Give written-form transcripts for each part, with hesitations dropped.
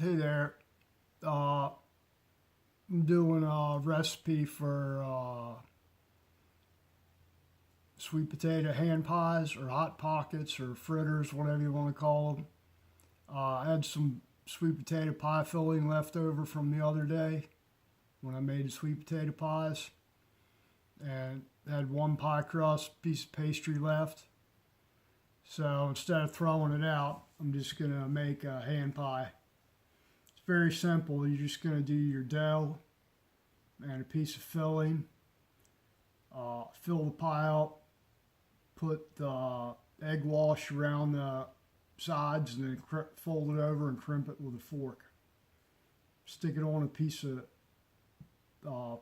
Hey there, I'm doing a recipe for sweet potato hand pies or hot pockets or fritters, whatever you want to call them. I had some sweet potato pie filling left over from the other day when I made the sweet potato pies, and had one pie crust piece of pastry left. So instead of throwing it out, I'm just gonna make a hand pie. It's very simple. You're just gonna do your dough and a piece of filling. Fill the pie up, put the egg wash around the sides, and then fold it over and crimp it with a fork. Stick it on a piece of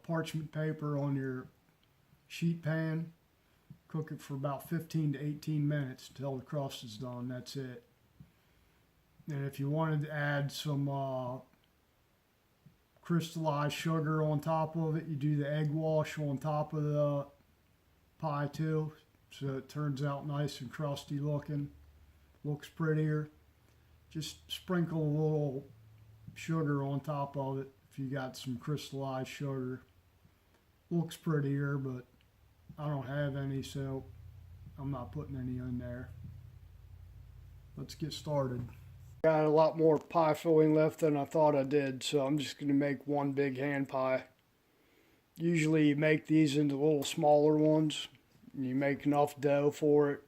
parchment paper on your sheet pan. Cook it for about 15 to 18 minutes until the crust is done. That's it. And if you wanted to add some crystallized sugar on top of it, you do the egg wash on top of the pie too, so it turns out nice and crusty looking, looks prettier. Just sprinkle a little sugar on top of it if you got some crystallized sugar. Looks prettier, but I don't have any, so I'm not putting any in there. Let's get started. Got a lot more pie filling left than I thought I did, so I'm just going to make one big hand pie. Usually you make these into little smaller ones, and you make enough dough for it.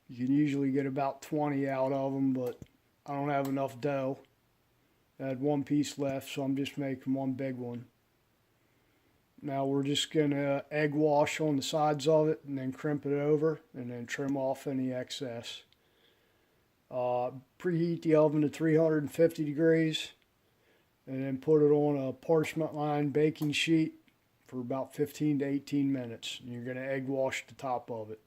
You can usually get about 20 out of them, but I don't have enough dough. I had one piece left, so I'm just making one big one. Now we're just going to egg wash on the sides of it and then crimp it over and then trim off any excess. Preheat the oven to 350 degrees and then put it on a parchment lined baking sheet for about 15 to 18 minutes. And you're going to egg wash the top of it.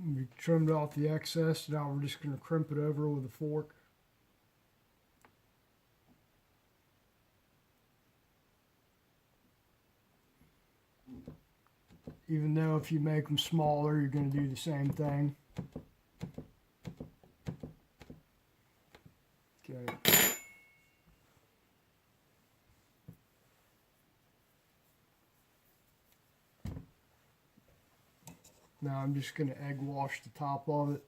We trimmed off the excess. Now we're just going to crimp it over with a fork. Even though if you make them smaller, you're going to do the same thing. Okay. Now I'm just going to egg wash the top of it.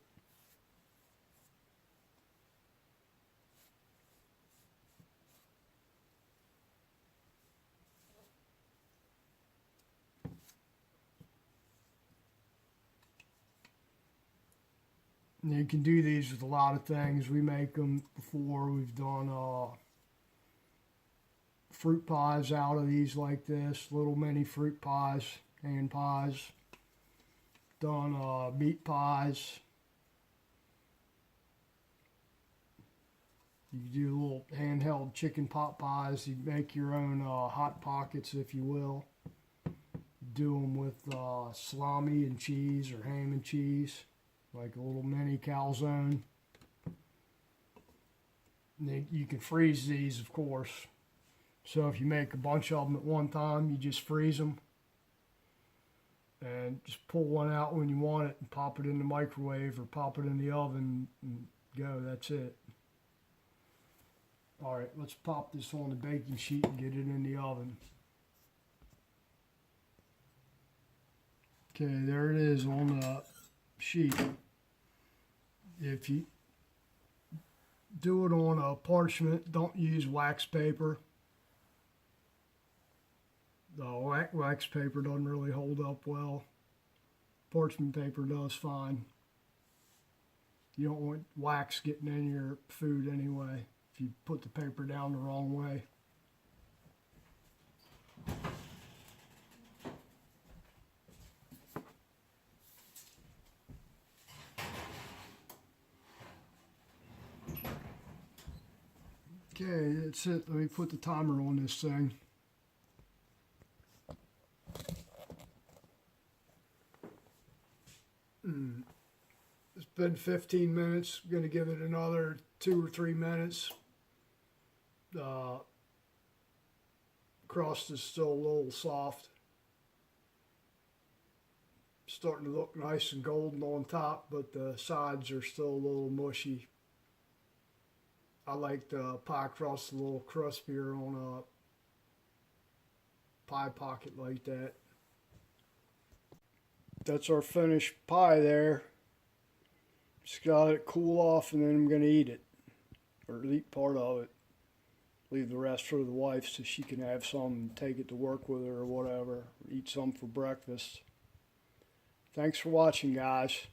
And you can do these with a lot of things. We make them before. We've done fruit pies out of these like this, little mini fruit pies, hand pies. Done meat pies. You do little handheld chicken pot pies. You make your own hot pockets, if you will. Do them with salami and cheese or ham and cheese, like a little mini calzone. And you can freeze these, of course. So if you make a bunch of them at one time, you just freeze them. And just pull one out when you want it and pop it in the microwave or pop it in the oven and go. That's it. All right, let's pop this on the baking sheet and get it in the oven. Okay, there it is on the sheet. If you do it on a parchment. Don't use wax paper. The wax paper doesn't really hold up well. Parchment paper does fine. You don't want wax getting in your food anyway if you put the paper down the wrong way. Okay, that's it. Let me put the timer on this thing. It's been 15 minutes. I'm going to give it another 2 or 3 minutes. The crust is still a little soft. Starting to look nice and golden on top, but the sides are still a little mushy. I like the pie crust a little cruspier on a pie pocket like that. That's our finished pie there. Just got it cool off and then I'm going to eat it. Or eat part of it. Leave the rest for the wife so she can have some and take it to work with her or whatever. Eat some for breakfast. Thanks for watching, guys.